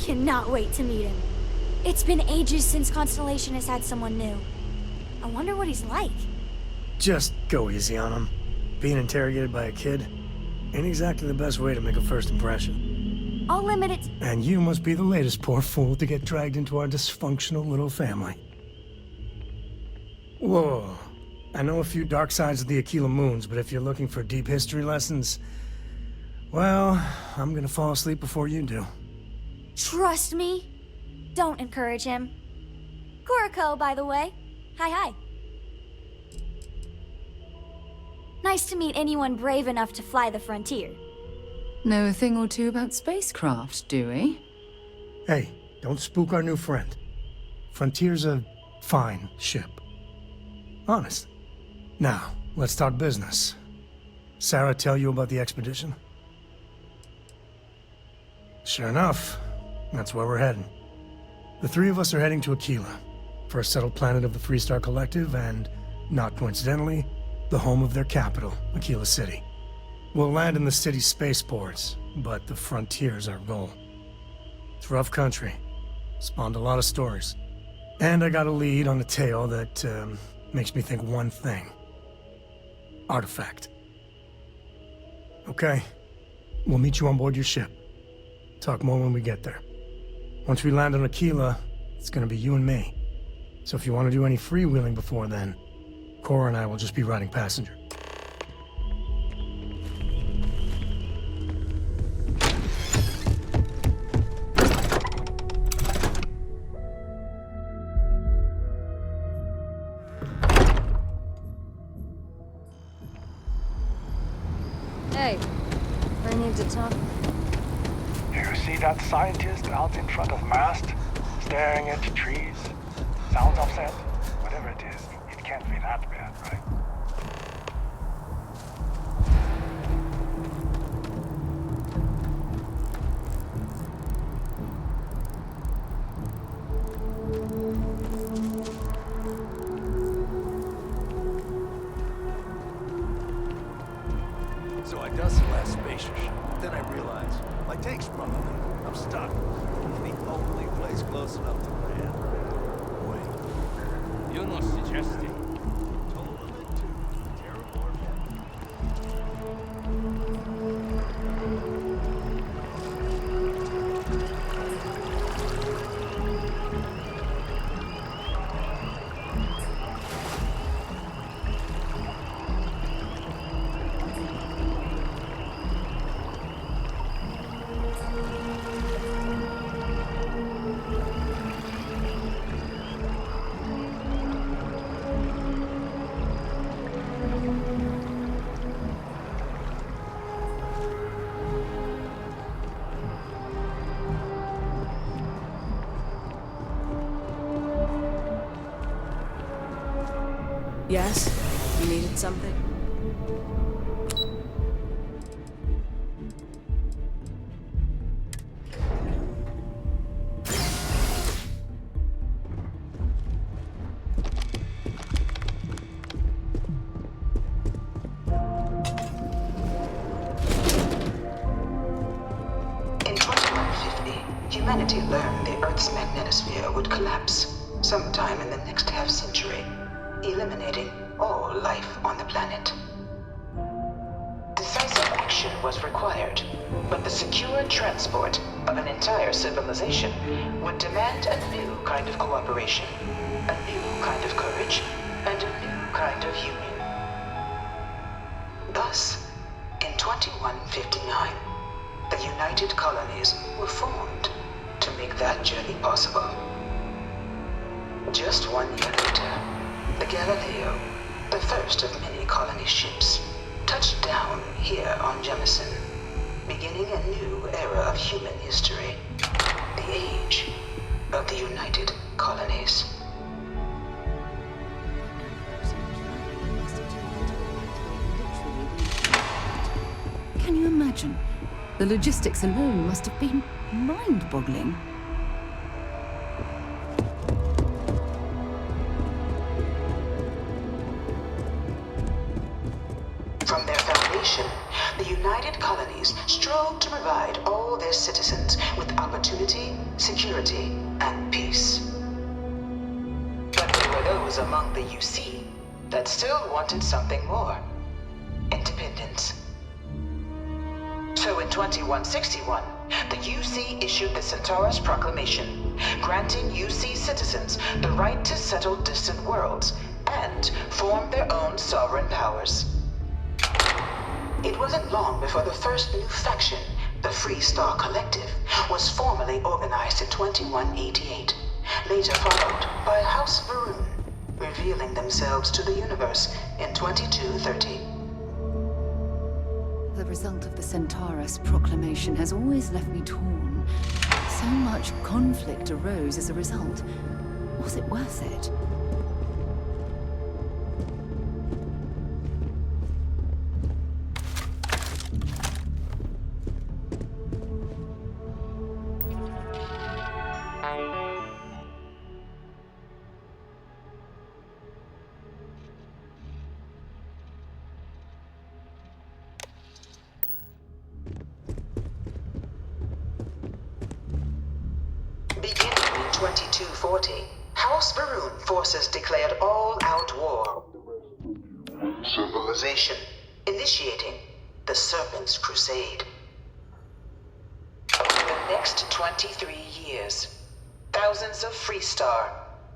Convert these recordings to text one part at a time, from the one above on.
cannot wait to meet him. It's been ages since Constellation has had someone new. I wonder what he's like. Just go easy on him. Being interrogated by a kid ain't exactly the best way to make a first impression. I'll limit it. And you must be the latest poor fool to get dragged into our dysfunctional little family. Whoa. I know a few dark sides of the Aquila Moons, but if you're looking for deep history lessons, well, I'm gonna fall asleep before you do. Trust me. Don't encourage him. Kuriko, by the way. Hi. Nice to meet anyone brave enough to fly the frontier. Know a thing or two about spacecraft, do we? Hey, don't spook our new friend. Frontier's a fine ship. Honest. Now, let's talk business. Sarah tell you about the expedition? Sure enough, that's where we're heading. The three of us are heading to Aquila, first settled planet of the Freestar Collective, and, not coincidentally, the home of their capital, Aquila City. We'll land in the city's spaceports, but the frontier's our goal. It's rough country. Spawned a lot of stories. And I got a lead on a tale that, makes me think one thing. Artifact. Okay. We'll meet you on board your ship. Talk more when we get there. Once we land on Aquila, it's gonna be you and me. So if you want to do any freewheeling before then, Cora and I will just be riding passenger. Hey, I need to talk. You see that scientist out in front of mast, staring at trees? Sounds upset? Whatever it is, it can't be that bad, right? So I dust the last spacer ship. Then I realize my tank's running out. I'm stuck. The only place close enough to land. Wait. You're not suggesting. Total of it too. Terrible event. Yes? You needed something? In 2150, humanity learned the Earth's magnetosphere would collapse sometime in the next half-century, eliminating all life on the planet. Decisive action was required, but the secure transport of an entire civilization would demand a new kind of cooperation, a new kind of courage, and a new kind of union. Thus, in 2159, the United Colonies were formed to make that journey possible. Just 1 year later, the Galileo, the first of many colony ships, touched down here on Jemison, beginning a new era of human history, the age of the United Colonies. Can you imagine? The logistics alone must have been mind-boggling. From their foundation creation, the United Colonies strove to provide all their citizens with opportunity, security, and peace. But there were those among the UC that still wanted something more. Independence. So in 2161, the UC issued the Centaurus Proclamation, granting UC citizens the right to settle distant worlds and form their own sovereign powers. It wasn't long before the first new faction, the Free Star Collective, was formally organized in 2188, later followed by House Varun, revealing themselves to the universe in 2230. The result of the Centaurus Proclamation has always left me torn. So much conflict arose as a result. Was it worth it? Beginning in 2240, House Varun forces declared all-out war. Civilization, initiating the Serpent's Crusade. Over the next 23 years, thousands of Freestar,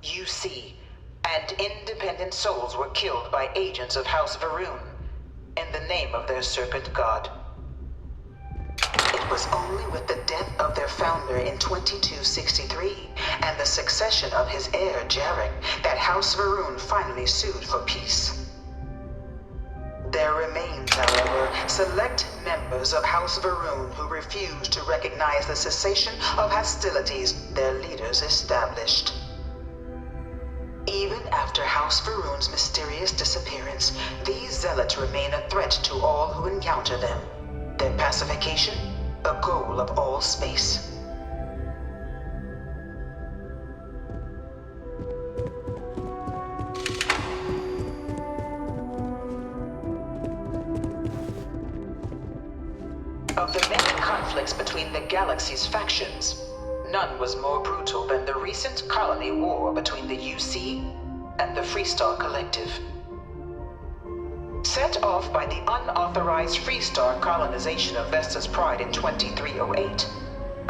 UC, and independent souls were killed by agents of House Varun in the name of their serpent god. It was only with the death of their founder in 2263 and the succession of his heir, Jarek, that House Varun finally sued for peace. There remains, however, select members of House Varun who refuse to recognize the cessation of hostilities their leaders established. Even after House Varun's mysterious disappearance, these zealots remain a threat to all who encounter them. Their pacification, a goal of all space. Of the many conflicts between the galaxy's factions, none was more brutal than the recent colony war between the UC and the Freestar Collective. Set off by the unauthorized Freestar colonization of Vesta's Pride in 2308,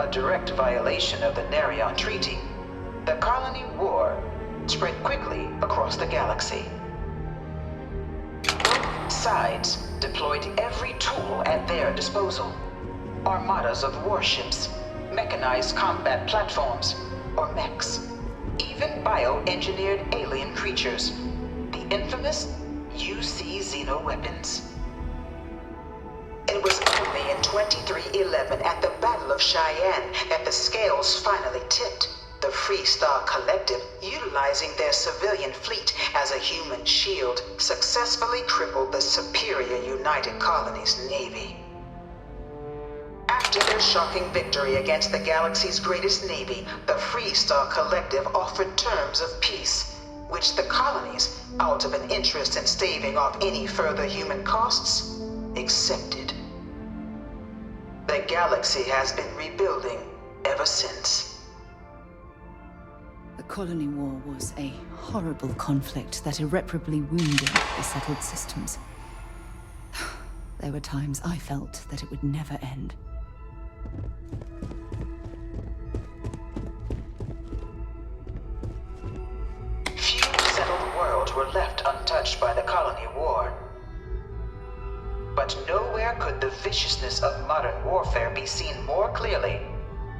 a direct violation of the Nerion Treaty, the colony war spread quickly across the galaxy. Both sides deployed every tool at their disposal. Armadas of warships, mechanized combat platforms, or mechs, even bioengineered alien creatures, the infamous UC xeno-weapons. It was only in 2311 at the Battle of Cheyenne that the scales finally tipped. The Freestar Collective, utilizing their civilian fleet as a human shield, successfully crippled the superior United Colonies Navy. After their shocking victory against the galaxy's greatest navy, the Freestar Collective offered terms of peace, which the colonies, out of an interest in staving off any further human costs, accepted. The galaxy has been rebuilding ever since. The colony war was a horrible conflict that irreparably wounded the settled systems. There were times I felt that it would never end. Few settled worlds were left untouched by the colony war. But nowhere could the viciousness of modern warfare be seen more clearly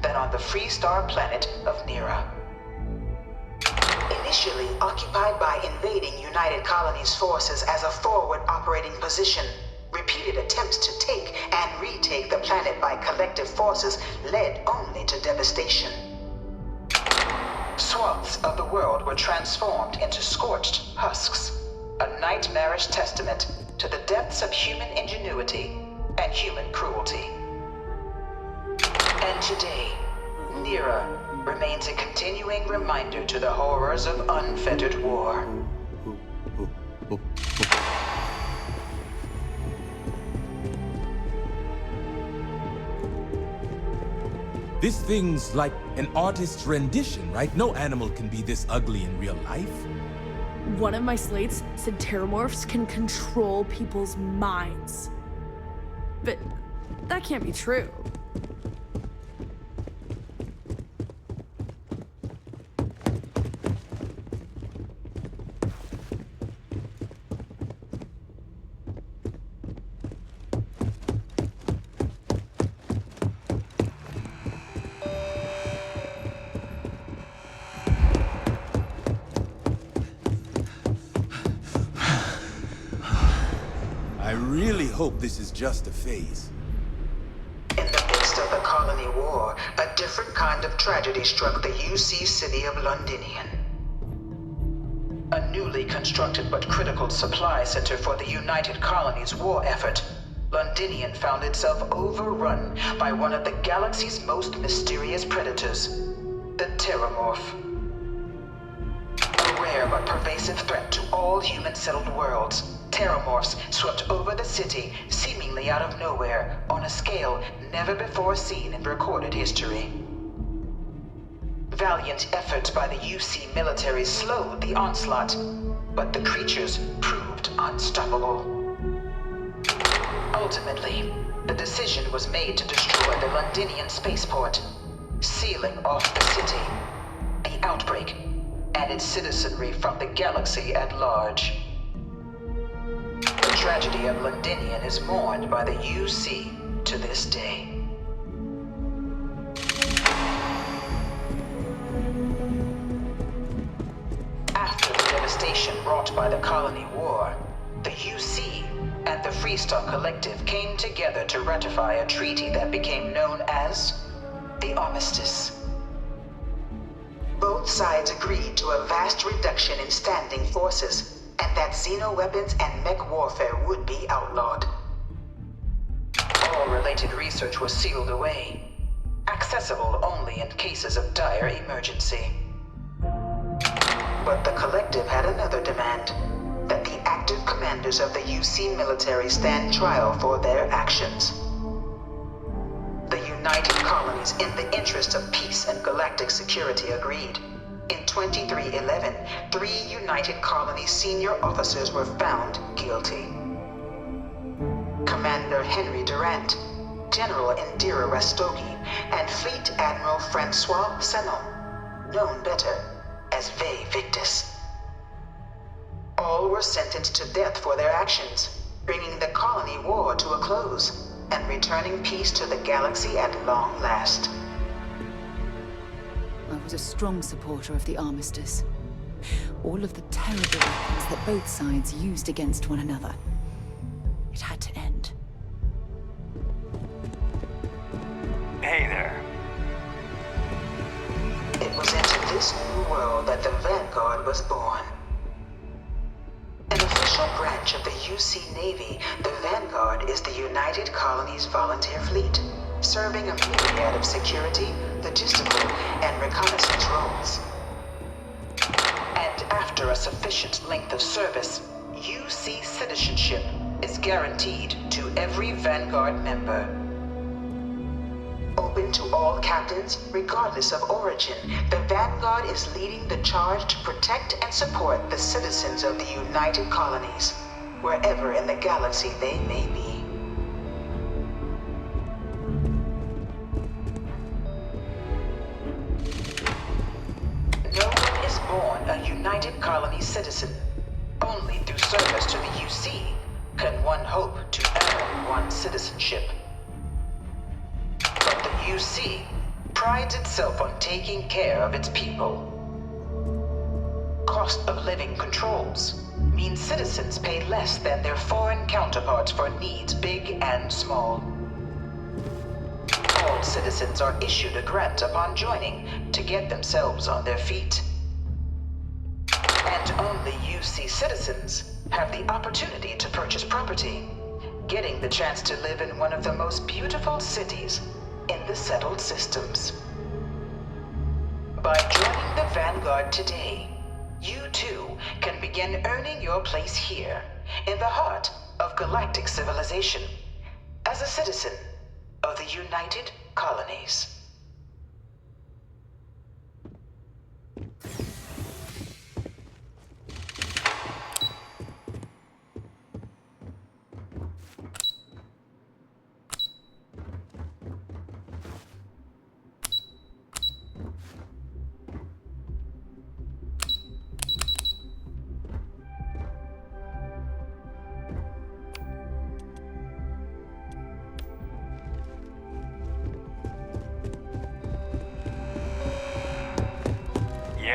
than on the Freestar planet of Nera. Initially occupied by invading United Colonies forces as a forward operating position, repeated attempts to take and retake the planet by collective forces led only to devastation. Swaths of the world were transformed into scorched husks, a nightmarish testament to the depths of human ingenuity and human cruelty. And today, Nera remains a continuing reminder to the horrors of unfettered war. This thing's like an artist's rendition, right? No animal can be this ugly in real life. One of my slates said terramorphs can control people's minds. But that can't be true. I really hope this is just a phase. In the midst of the colony war, a different kind of tragedy struck the UC city of Londinian. A newly constructed but critical supply center for the United Colonies' war effort, Londinian found itself overrun by one of the galaxy's most mysterious predators, the Terramorph. A rare but pervasive threat to all human-settled worlds, Terramorphs swept over the city, seemingly out of nowhere, on a scale never before seen in recorded history. Valiant efforts by the UC military slowed the onslaught, but the creatures proved unstoppable. Ultimately, the decision was made to destroy the Londinian spaceport, sealing off the city, the outbreak, and its citizenry from the galaxy at large. The tragedy of Londinian is mourned by the UC to this day. After the devastation wrought by the colony war, the UC and the Freestar Collective came together to ratify a treaty that became known as the Armistice. Both sides agreed to a vast reduction in standing forces, and that xeno-weapons and mech warfare would be outlawed. All related research was sealed away, accessible only in cases of dire emergency. But the Collective had another demand, that the active commanders of the UC military stand trial for their actions. The United Colonies, in the interest of peace and galactic security, agreed. In 2311, 3 United Colonies senior officers were found guilty. Commander Henry Durant, General Indira Rastogi, and Fleet Admiral Francois Sanon, known better as Ve Victus. All were sentenced to death for their actions, bringing the colony war to a close and returning peace to the galaxy at long last. I was a strong supporter of the Armistice. All of the terrible weapons that both sides used against one another. It had to end. Hey there. It was into this new world that the Vanguard was born. An official branch of the UC Navy, the Vanguard is the United Colonies Volunteer Fleet, serving a myriad of security, logistical, and reconnaissance roles. And after a sufficient length of service, UC citizenship is guaranteed to every Vanguard member. Open to all captains, regardless of origin, the Vanguard is leading the charge to protect and support the citizens of the United Colonies, wherever in the galaxy they may be. No one is born a United Colonies citizen. Only through service to the UC can one hope to earn one's citizenship. But the UC prides itself on taking care of its people. Cost of living controls mean citizens pay less than their foreign counterparts for needs big and small. All citizens are issued a grant upon joining to get themselves on their feet. And only UC citizens have the opportunity to purchase property, getting the chance to live in one of the most beautiful cities in the settled systems. By joining the Vanguard today, you too can begin earning your place here, in the heart of galactic civilization, as a citizen of the United Colonies.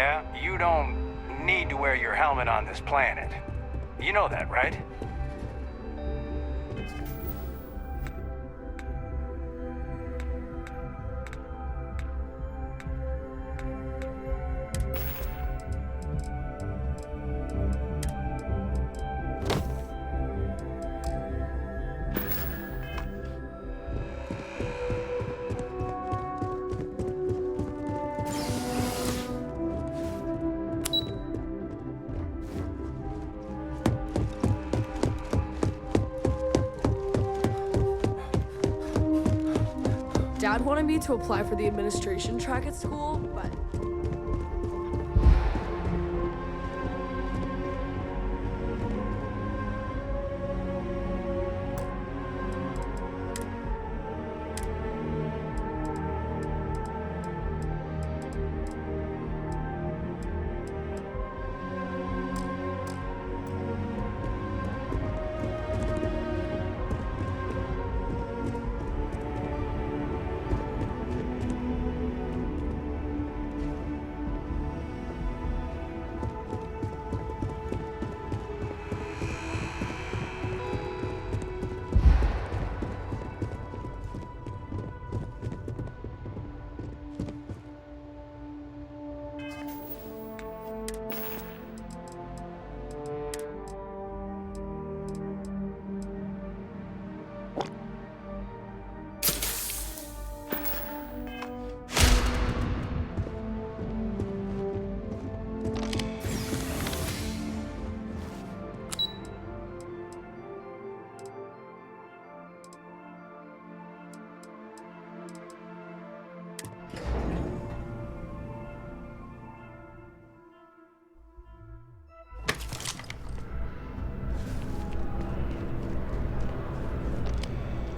Yeah? You don't need to wear your helmet on this planet. You know that, right? Dad wanted me to apply for the administration track at school, but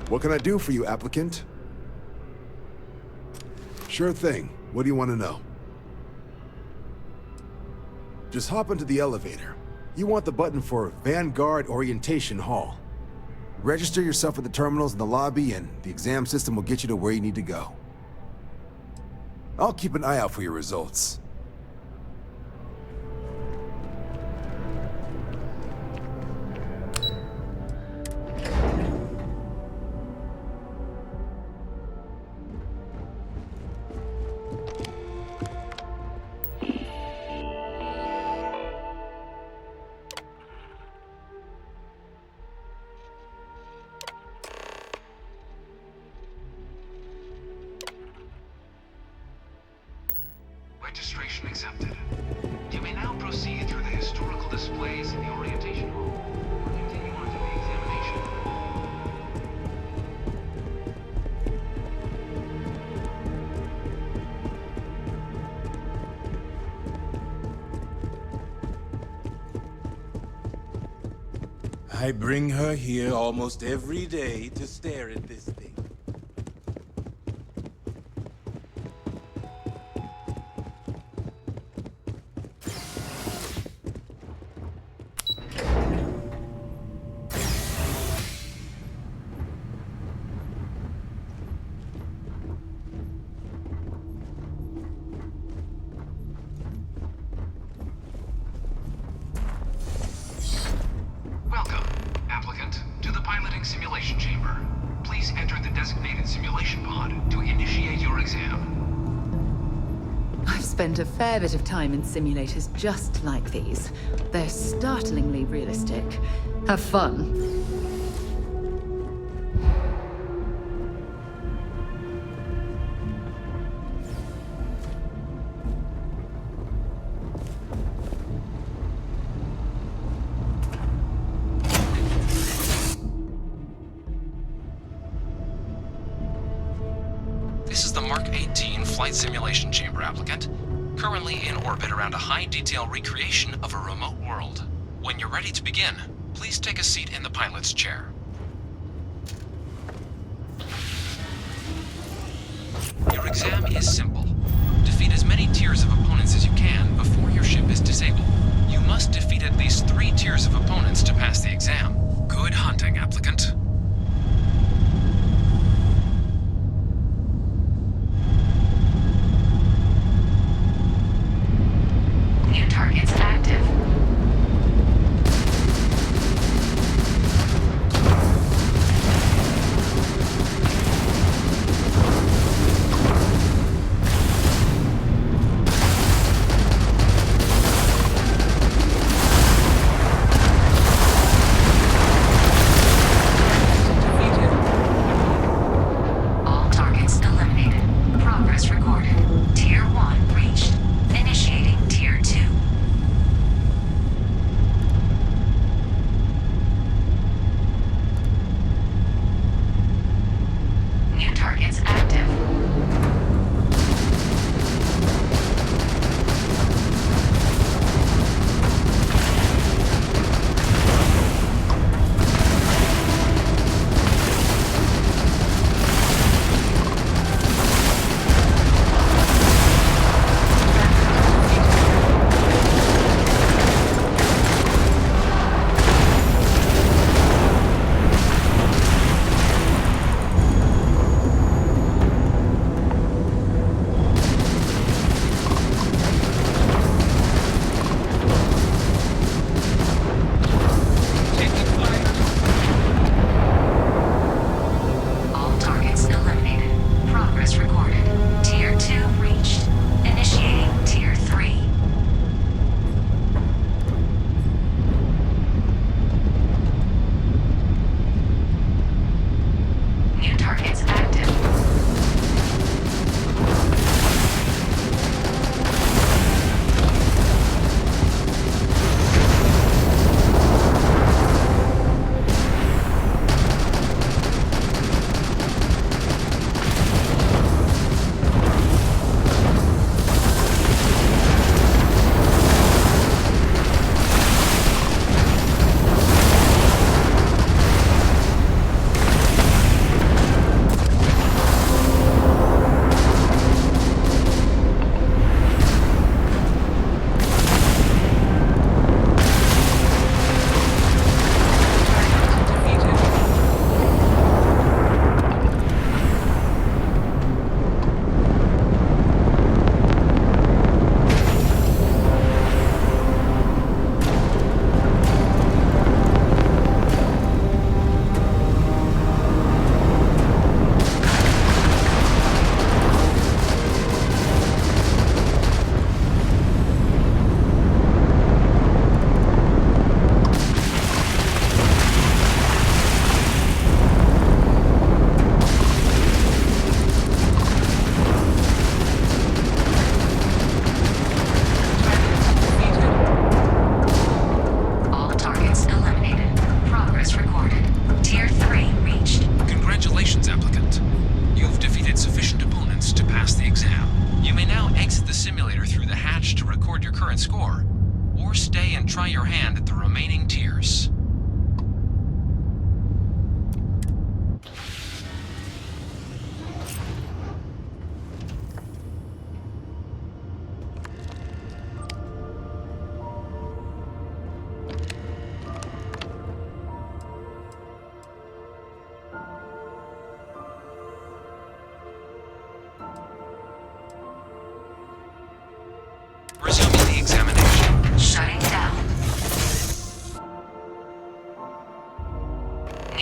What can I do for you, applicant? Sure thing. What do you want to know? Just hop into the elevator. You want the button for Vanguard Orientation Hall. Register yourself at the terminals in the lobby, and the exam system will get you to where you need to go. I'll keep an eye out for your results. Registration accepted. You may now proceed through the historical displays in the orientation hall, or continue on to the examination. I bring her here almost every day to stare at this thing. Welcome, applicant, to the piloting simulation chamber. Please enter the designated simulation pod to initiate your exam. I've spent a fair bit of time in simulators just like these. They're startlingly realistic. Have fun. This is the Mark 18 flight simulation chamber, applicant. Currently in orbit around a high-detail recreation of a remote world. When you're ready to begin, please take a seat in the pilot's chair. Your exam is simple. Defeat as many tiers of opponents as you can before your ship is disabled. You must defeat at least 3 tiers of opponents to pass the exam. Good hunting, applicant.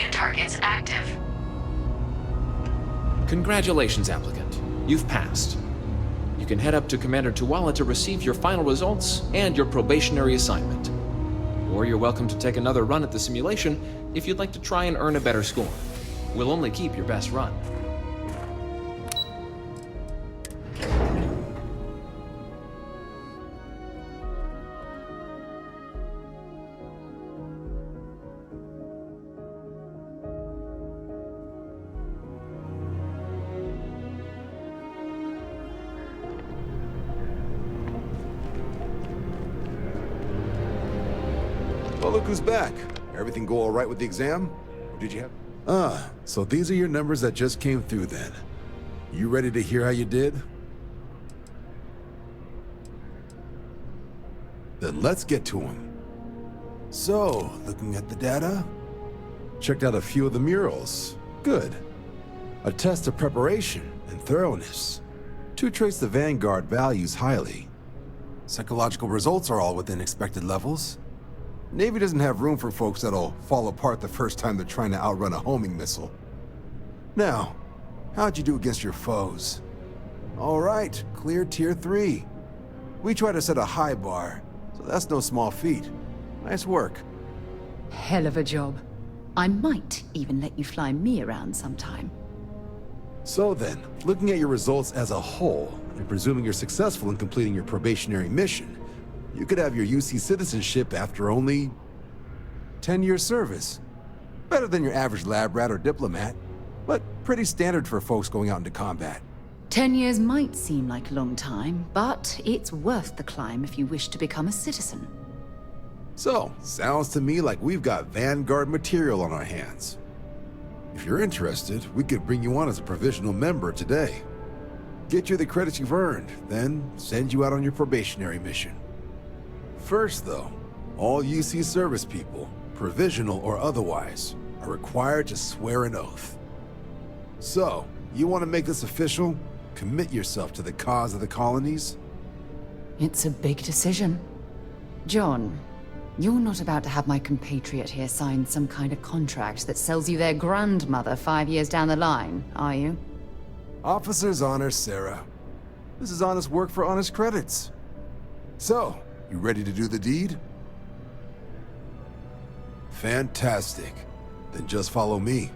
New targets active. Congratulations, applicant. You've passed. You can head up to Commander Tuwala to receive your final results and your probationary assignment. Or you're welcome to take another run at the simulation if you'd like to try and earn a better score. We'll only keep your best run. Well, look who's back. Everything go all right with the exam? Or did you have... so these are your numbers that just came through then. You ready to hear how you did? Then let's get to them. So, looking at the data, checked out a few of the murals. Good. A test of preparation and thoroughness. Two traits the Vanguard values highly. Psychological results are all within expected levels. Navy doesn't have room for folks that'll fall apart the first time they're trying to outrun a homing missile. Now, how'd you do against your foes? All right, clear Tier 3. We try to set a high bar, so that's no small feat. Nice work. Hell of a job. I might even let you fly me around sometime. So then, looking at your results as a whole, and presuming you're successful in completing your probationary mission, you could have your UC citizenship after only 10 years service. Better than your average lab rat or diplomat, but pretty standard for folks going out into combat. 10 years might seem like a long time, but it's worth the climb if you wish to become a citizen. So, sounds to me like we've got Vanguard material on our hands. If you're interested, we could bring you on as a provisional member today. Get you the credits you've earned, then send you out on your probationary mission. First, though, all UC service people, provisional or otherwise, are required to swear an oath. So, you want to make this official? Commit yourself to the cause of the colonies? It's a big decision. John, you're not about to have my compatriot here sign some kind of contract that sells you their grandmother 5 years down the line, are you? Officer's honor, Sarah. This is honest work for honest credits. So, you ready to do the deed? Fantastic. Then just follow me.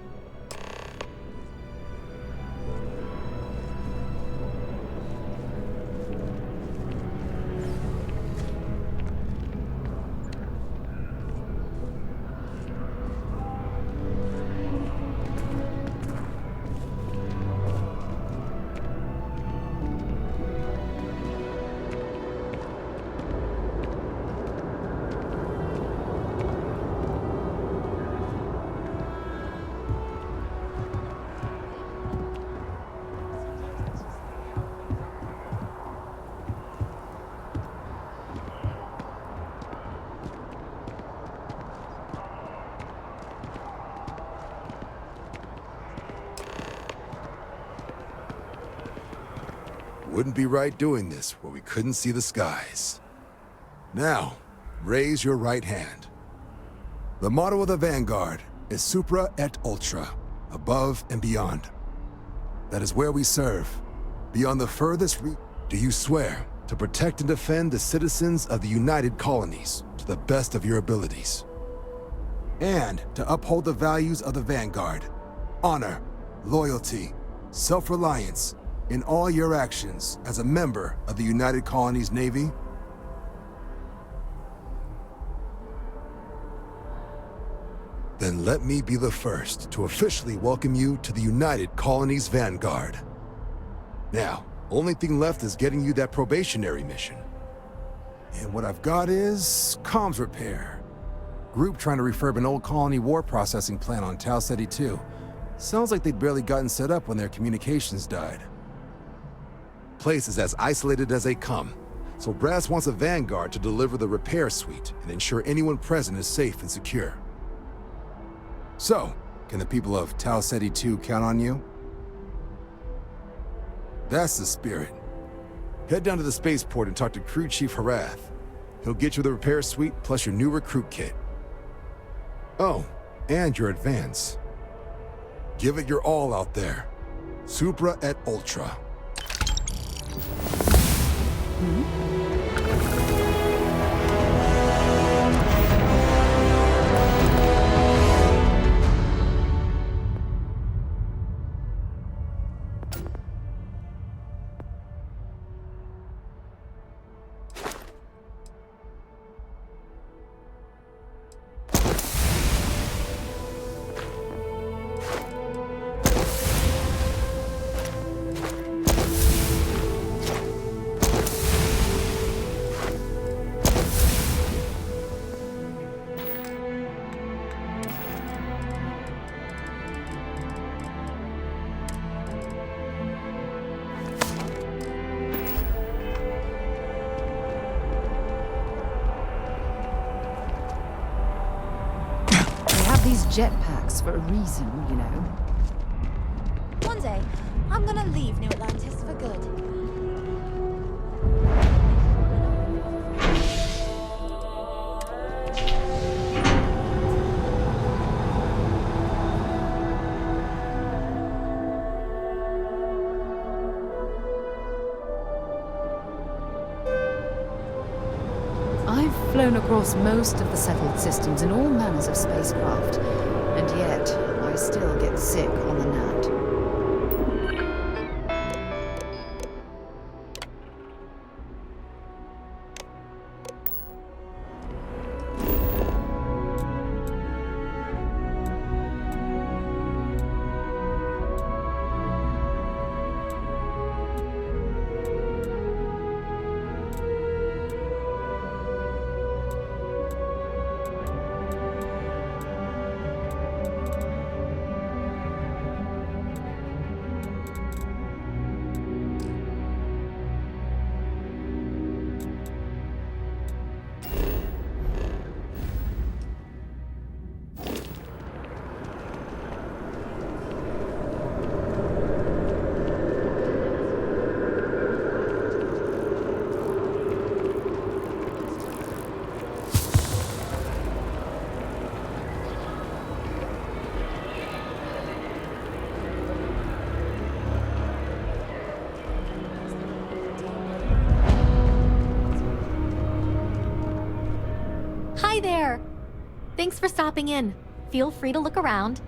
Wouldn't be right doing this where we couldn't see the skies. Now, raise your right hand. The motto of the Vanguard is Supra et Ultra, above and beyond. That is where we serve. Beyond the furthest reach, do you swear to protect and defend the citizens of the United Colonies to the best of your abilities? And to uphold the values of the Vanguard, honor, loyalty, self-reliance, in all your actions as a member of the United Colonies Navy? Then let me be the first to officially welcome you to the United Colonies Vanguard. Now, only thing left is getting you that probationary mission. And what I've got is comms repair. Group trying to refurb an old colony war processing plant on Tau Ceti 2. Sounds like they'd barely gotten set up when their communications died. Place is as isolated as they come, so Brass wants a Vanguard to deliver the repair suite and ensure anyone present is safe and secure. So, can the people of Tau Ceti 2 count on you? That's the spirit. Head down to the spaceport and talk to Crew Chief Harath. He'll get you the repair suite plus your new recruit kit. Oh, and your advance. Give it your all out there. Supra et Ultra. These jetpacks for a reason, you know. One day, I'm gonna leave New Atlantis for good. I've flown across most of the settled systems in all manners of spacecraft, and yet I still get sick on the gnat. Hi there! Thanks for stopping in. Feel free to look around.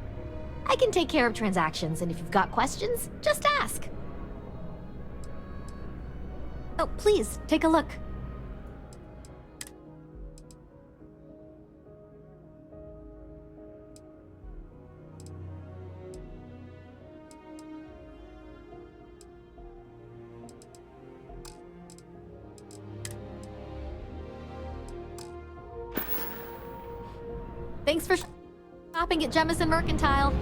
I can take care of transactions, and if you've got questions, just ask. Oh, please, take a look. Thanks for shopping at Jemison Mercantile.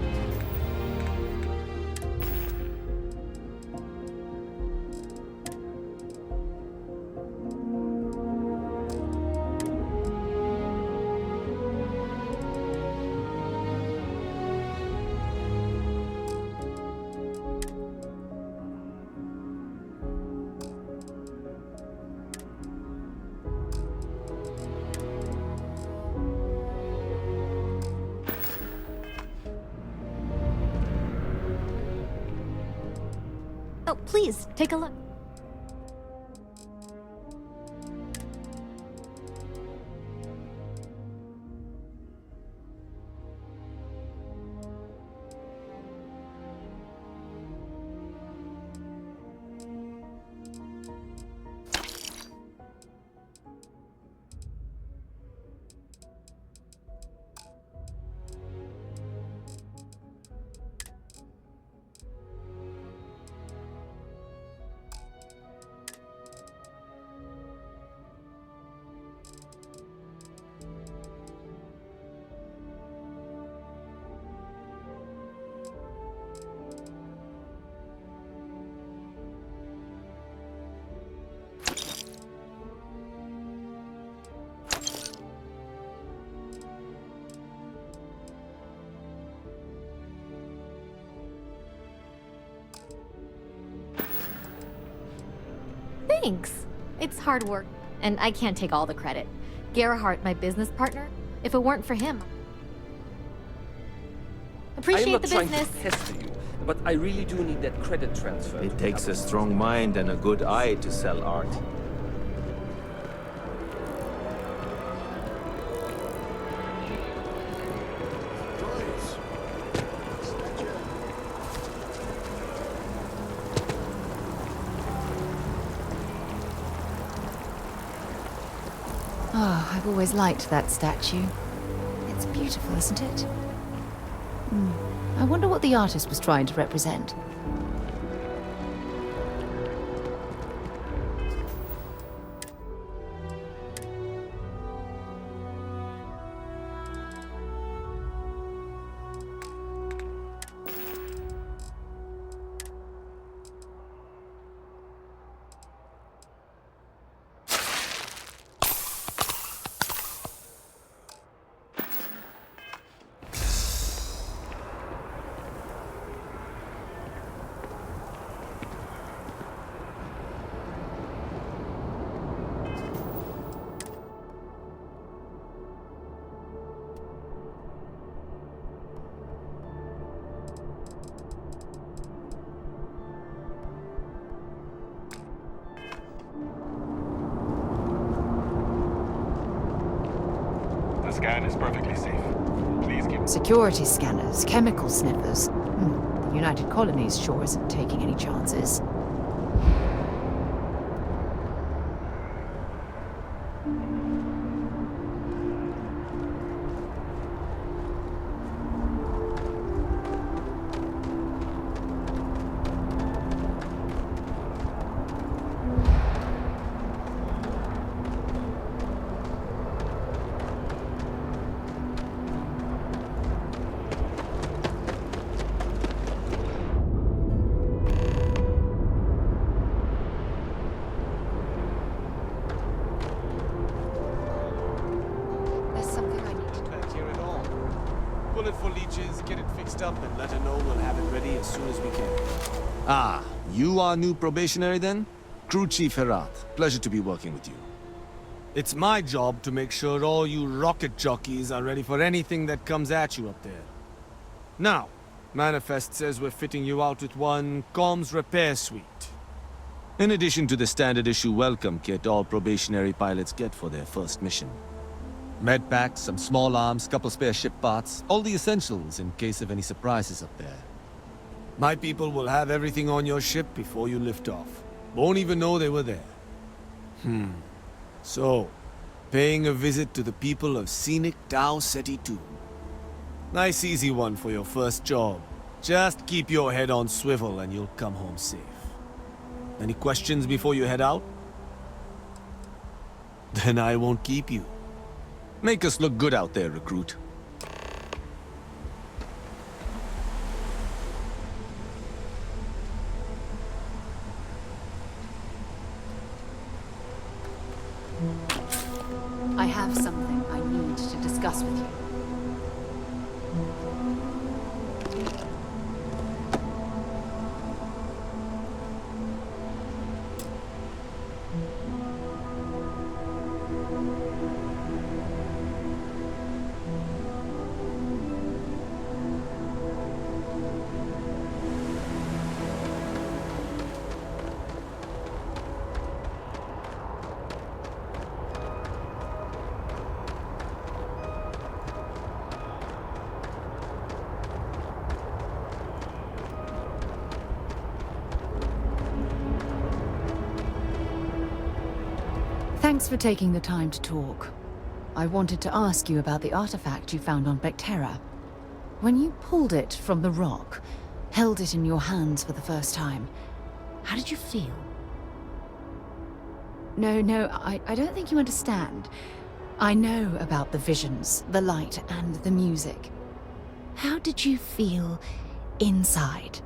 Oh, please, take a look. Thanks. It's hard work, and I can't take all the credit. Gerhardt, my business partner, if it weren't for him... Appreciate not the trying business. to pester you, but I really do need that credit transfer. It takes a strong mind and a good eye to sell art. Oh, I've always liked that statue. It's beautiful, isn't it? I wonder what the artist was trying to represent. The scan is perfectly safe. Please keep... Security scanners, chemical sniffers. The United Colonies sure isn't taking any chances. There's something I need to do. Can't hear it all. Bullet for leeches, get it fixed up, and let her know we'll have it ready as soon as we can. Ah, you are new probationary then? Crew Chief Herat. Pleasure to be working with you. It's my job to make sure all you rocket jockeys are ready for anything that comes at you up there. Now, Manifest says we're fitting you out with one comms repair suite. In addition to the standard issue welcome kit all probationary pilots get for their first mission. Med packs, some small arms, couple spare ship parts, all the essentials in case of any surprises up there. My people will have everything on your ship before you lift off. Won't even know they were there. So, paying a visit to the people of scenic Tau Ceti 2. Nice easy one for your first job. Just keep your head on swivel and you'll come home safe. Any questions before you head out? Then I won't keep you. Make us look good out there, recruit. I have something I need to discuss with you. Thanks for taking the time to talk. I wanted to ask you about the artifact you found on Bactera. When you pulled it from the rock, held it in your hands for the first time, how did you feel? No, I don't think you understand. I know about the visions, the light, and the music. How did you feel inside?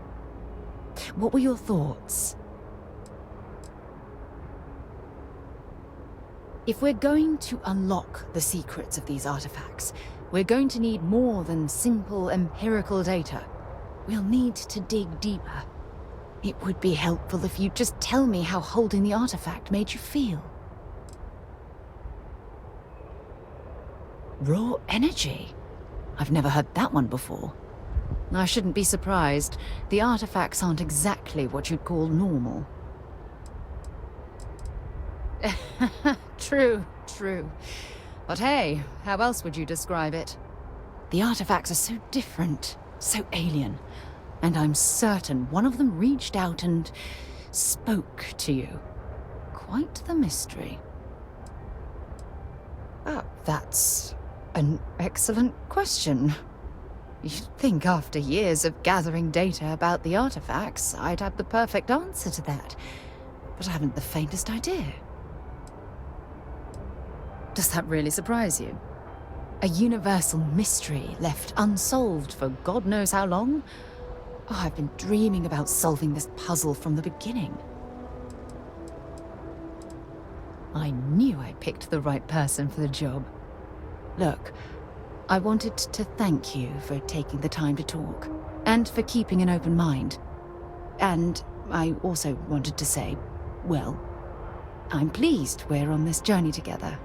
What were your thoughts? If we're going to unlock the secrets of these artifacts, we're going to need more than simple empirical data. We'll need to dig deeper. It would be helpful if you'd just tell me how holding the artifact made you feel. Raw energy? I've never heard that one before. I shouldn't be surprised. The artifacts aren't exactly what you'd call normal. True, true. But hey, how else would you describe it? The artifacts are so different, so alien. And I'm certain one of them reached out and spoke to you. Quite the mystery. Ah, that's an excellent question. You'd think after years of gathering data about the artifacts, I'd have the perfect answer to that. But I haven't the faintest idea. Does that really surprise you? A universal mystery left unsolved for God knows how long? Oh, I've been dreaming about solving this puzzle from the beginning. I knew I picked the right person for the job. Look, I wanted to thank you for taking the time to talk, and for keeping an open mind. And I also wanted to say, well, I'm pleased we're on this journey together.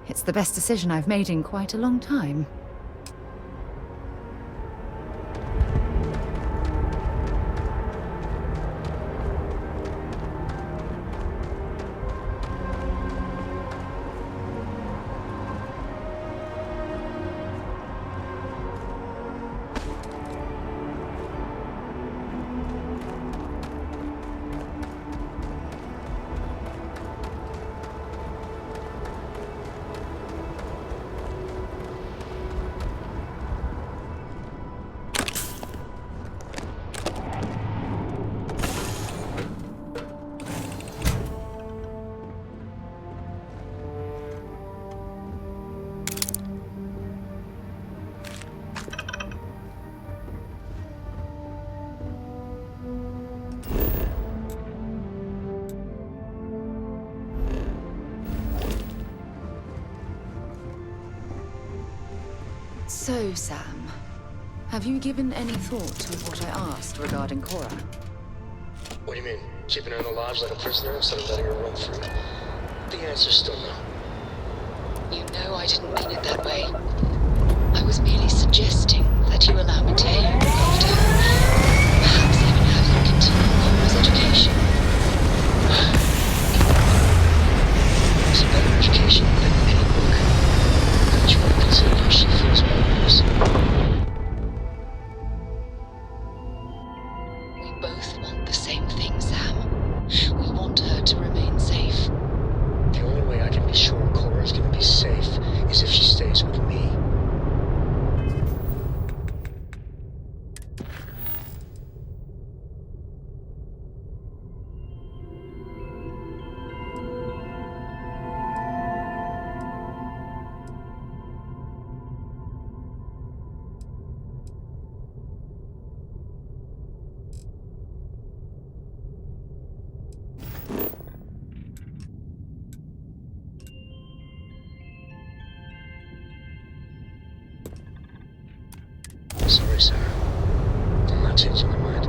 It's the best decision I've made in quite a long time. So, Sam, have you given any thought to what I asked regarding Cora? What do you mean? Keeping her in the lodge like a prisoner instead of letting her roam free? The answer's still no. You know I didn't mean it that way. I was merely suggesting that you allow Mateo to look after her. Perhaps even have him continue Cora's education. It's a better education than any book. Haven't you ever considered how she feels about this? We both want the same thing, Sam. We want her to remain safe. The only way I can be sure Cora's gonna be safe is if she stays with me. Sorry, Sarah. I'm not changing my mind.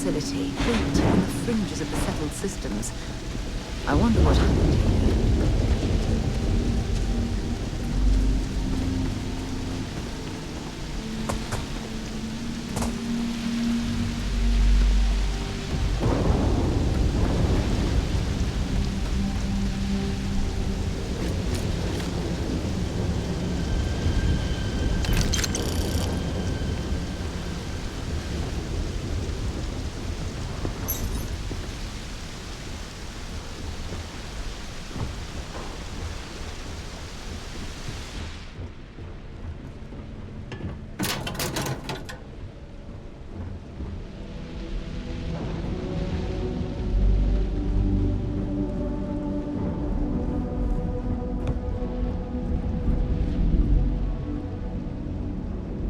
facility built on the fringes of the settled systems. I wonder what happened here.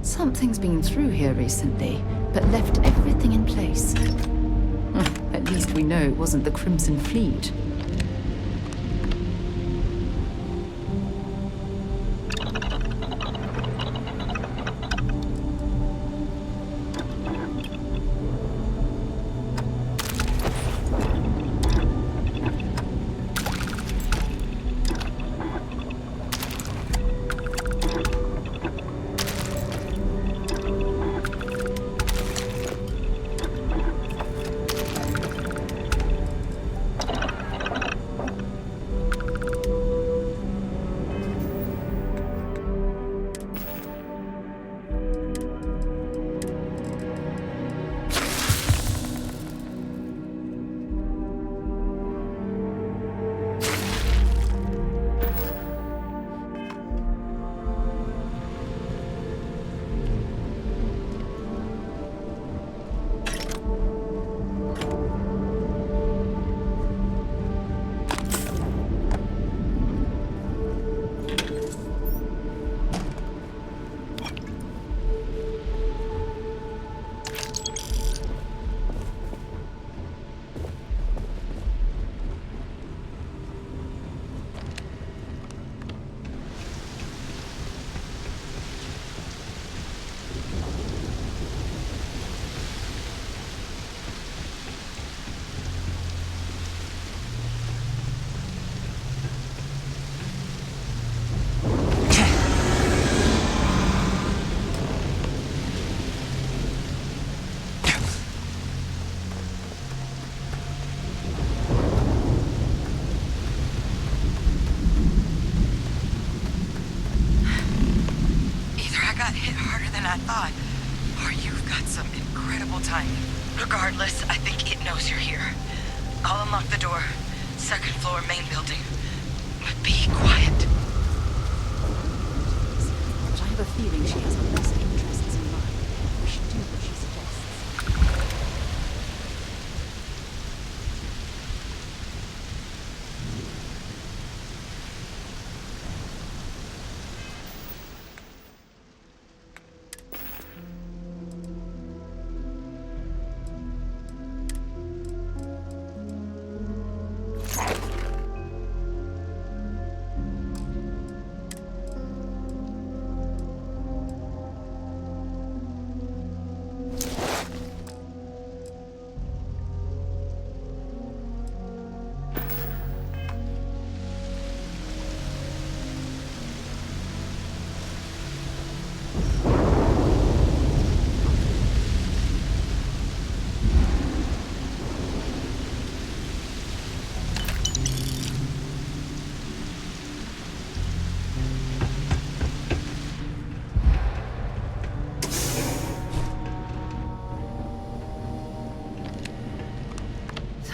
Something's been through here recently, but left everything in place. At least we know it wasn't the Crimson Fleet. I thought. Or you've got some incredible timing. Regardless, I think it knows you're here. I'll unlock the door. Second floor, main building. But be quiet. But I have a feeling she has our best interests in mind. We should do what she suggests.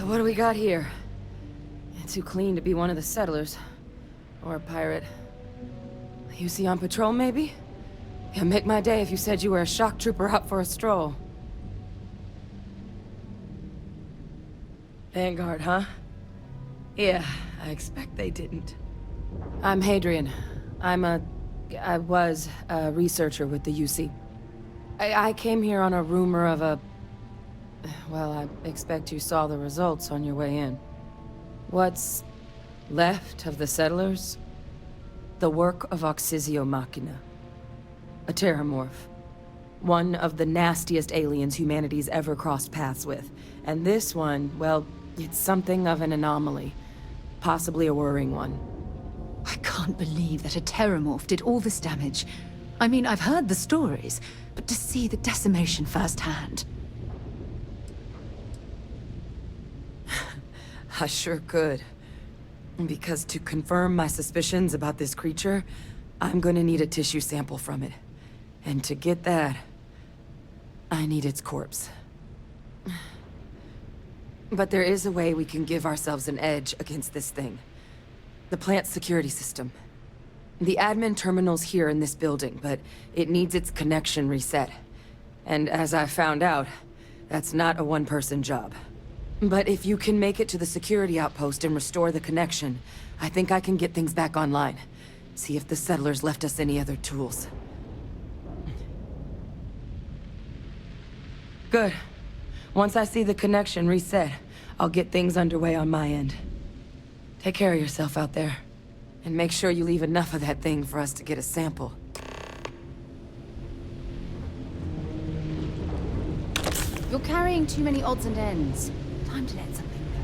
What do we got here? Too clean to be one of the settlers. Or a pirate. You see on patrol, maybe? Yeah, make my day if you said you were a shock trooper out for a stroll. Vanguard, huh? Yeah, I expect they didn't. I'm Hadrian. I was a researcher with the UC. I came here on a rumor of a... Well, I expect you saw the results on your way in. What's left of the settlers? The work of Oxysio Machina. A terramorph. One of the nastiest aliens humanity's ever crossed paths with. And this one, well, it's something of an anomaly. Possibly a worrying one. I can't believe that a Terramorph did all this damage. I mean, I've heard the stories, but to see the decimation firsthand. I sure could. Because to confirm my suspicions about this creature, I'm gonna need a tissue sample from it. And to get that, I need its corpse. But there is a way we can give ourselves an edge against this thing. The plant's security system. The admin terminal's here in this building, but it needs its connection reset. And as I found out, that's not a one-person job. But if you can make it to the security outpost and restore the connection, I think I can get things back online. See if the settlers left us any other tools. Good. Once I see the connection reset, I'll get things underway on my end. Take care of yourself out there. And make sure you leave enough of that thing for us to get a sample. You're carrying too many odds and ends. Time to let something go.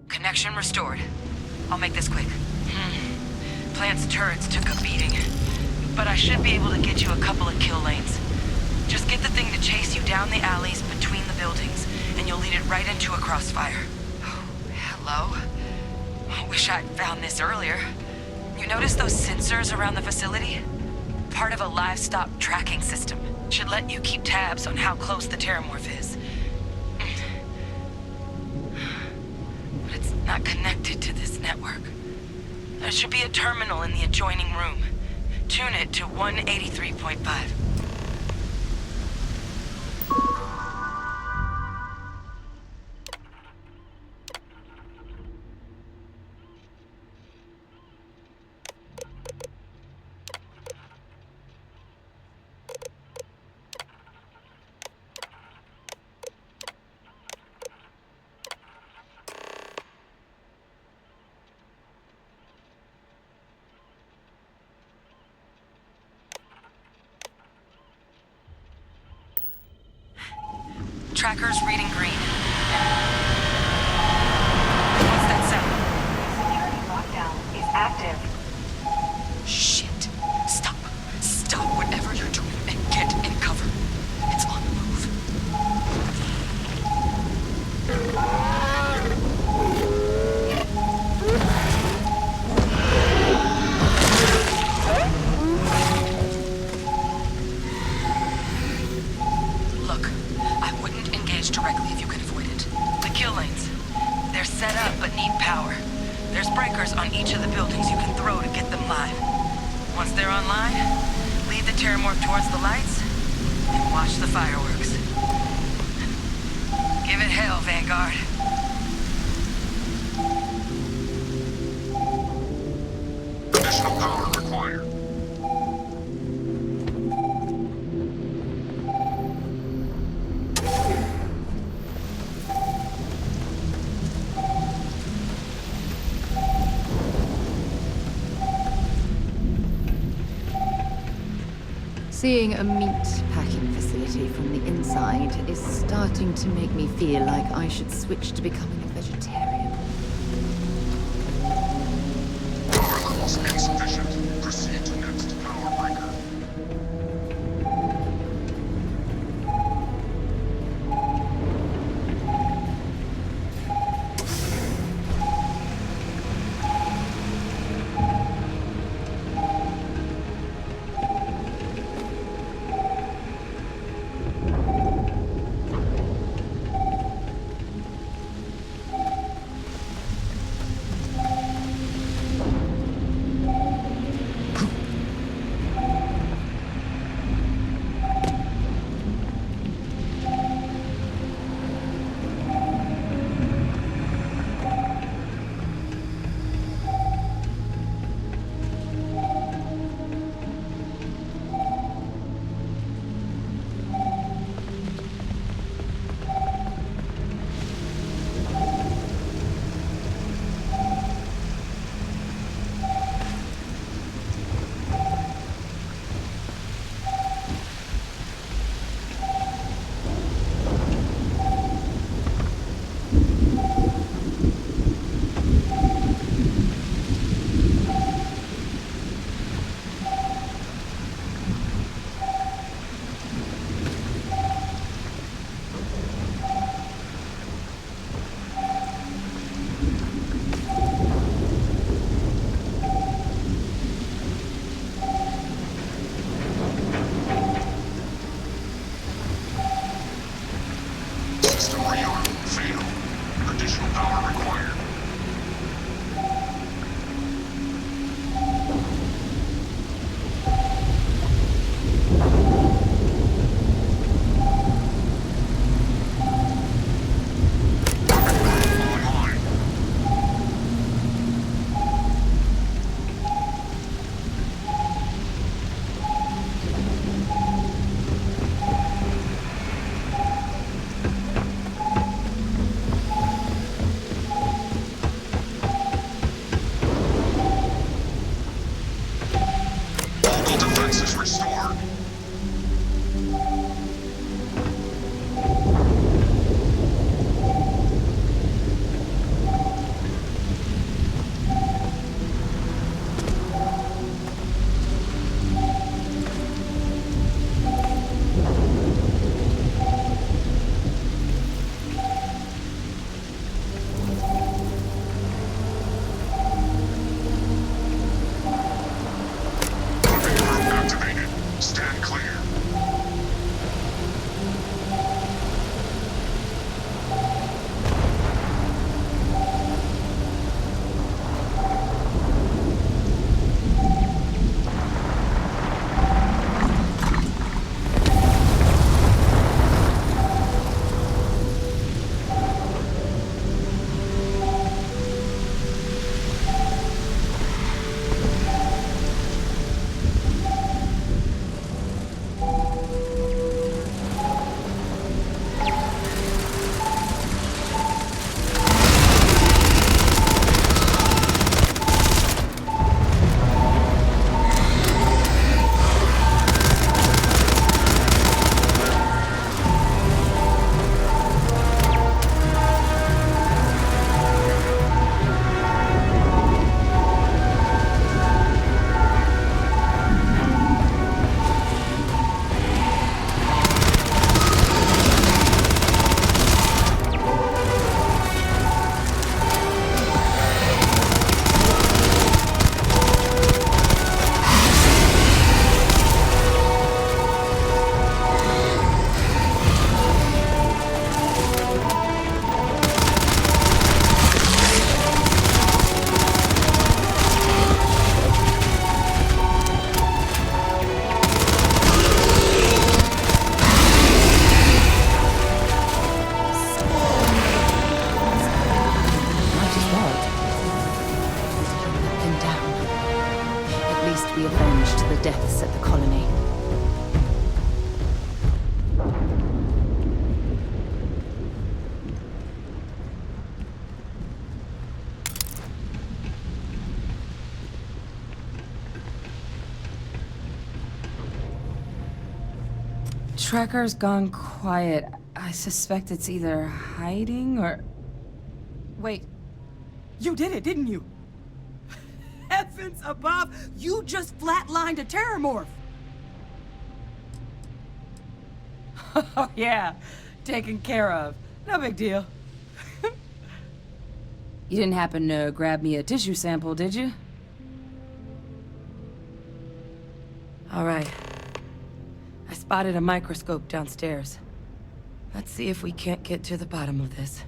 Connection restored. I'll make this quick. Plant's turrets took a beating, but I should be able to get you a couple of kill lanes. Just get the thing to chase you down the alleys between the buildings, and you'll lead it right into a crossfire. Oh, hello. I wish I'd found this earlier. You notice those sensors around the facility? Part of a livestock tracking system. Should let you keep tabs on how close the Terramorph is. But it's not connected to this network. There should be a terminal in the adjoining room. Tune it to 183.5. Tracker's reading green. What's that sound? Security lockdown is active. Shit. Stop. Stop whatever you're doing and get in cover. It's on the move. Look, I wouldn't engage directly if you can avoid it. The kill lanes. They're set up but need power. There's breakers on each of the buildings you can throw to get them live. Once they're online, lead the Terramorph towards the lights and watch the fireworks. Give it hell, Vanguard. Additional power required. Seeing a meat packing facility from the inside is starting to make me feel like I should switch to becoming a vegetarian. Power levels insufficient. Proceed to next power breaker. System rearm failed. Additional power required. tracker's gone quiet. I suspect it's either hiding or... Wait. You did it, didn't you? Heavens above! You just flatlined a terramorph! Oh, yeah. Taken care of. No big deal. You didn't happen to grab me a tissue sample, did you? All right. I spotted a microscope downstairs. Let's see if we can't get to the bottom of this.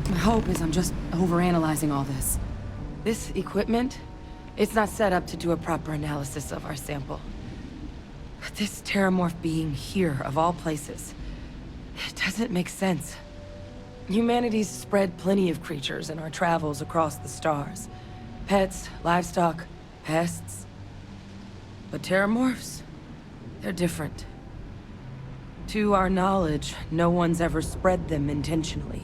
My hope is I'm just overanalyzing all this. This equipment, it's not set up to do a proper analysis of our sample. But this terramorph being here, of all places, it doesn't make sense. Humanity's spread plenty of creatures in our travels across the stars. Pets, livestock, pests. But terramorphs, they're different. To our knowledge, no one's ever spread them intentionally.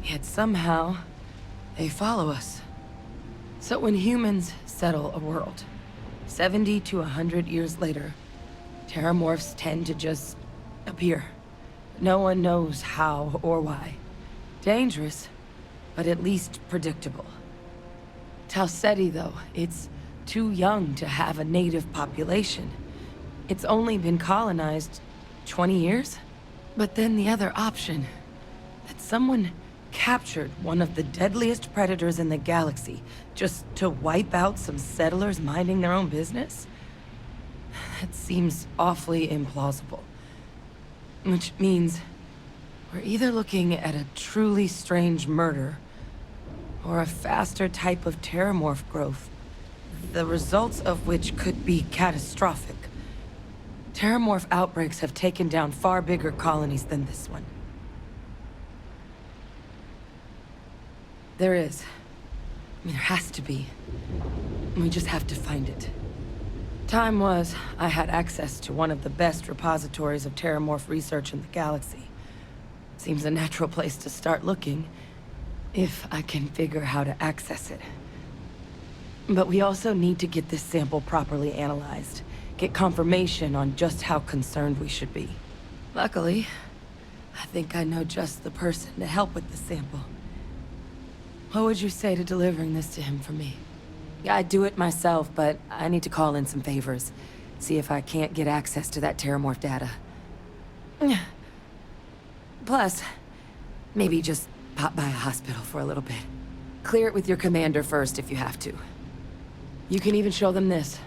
Yet somehow, they follow us. So when humans settle a world, 70 to 100 years later, terramorphs tend to just appear. No one knows how or why. Dangerous, but at least predictable. Talseti, though, it's too young to have a native population. It's only been colonized 20 years? But then the other option, that someone captured one of the deadliest predators in the galaxy just to wipe out some settlers minding their own business? That seems awfully implausible. Which means we're either looking at a truly strange murder or a faster type of terramorph growth, the results of which could be catastrophic. Terramorph outbreaks have taken down far bigger colonies than this one. There is. I mean, there has to be. We just have to find it. Time was, I had access to one of the best repositories of terramorph research in the galaxy. Seems a natural place to start looking, if I can figure how to access it. But we also need to get this sample properly analyzed, get confirmation on just how concerned we should be. Luckily, I think I know just the person to help with the sample. What would you say to delivering this to him for me? Yeah, I'd do it myself, but I need to call in some favors. See if I can't get access to that terramorph data. Plus, maybe just pop by a hospital for a little bit. Clear it with your commander first if you have to. You can even show them this.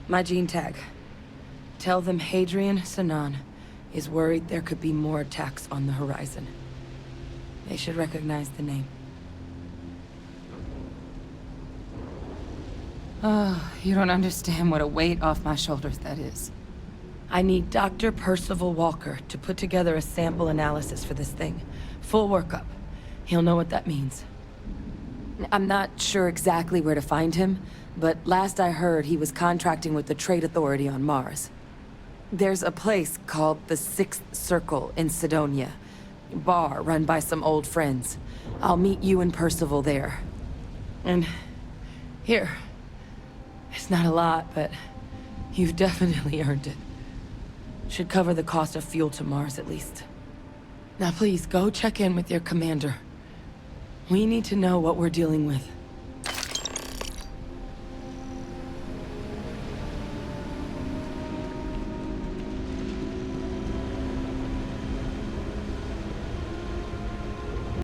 My gene tag. Tell them Hadrian Sanan is worried there could be more attacks on the horizon. They should recognize the name. Oh, you don't understand what a weight off my shoulders that is. I need Dr. Percival Walker to put together a sample analysis for this thing. Full workup. He'll know what that means. I'm not sure exactly where to find him, but last I heard he was contracting with the Trade Authority on Mars. There's a place called the Sixth Circle in Sidonia. Bar run by some old friends. I'll meet you and Percival there. And here. It's not a lot, but you've definitely earned it. Should cover the cost of fuel to Mars at least. Now please, go check in with your commander. We need to know what we're dealing with.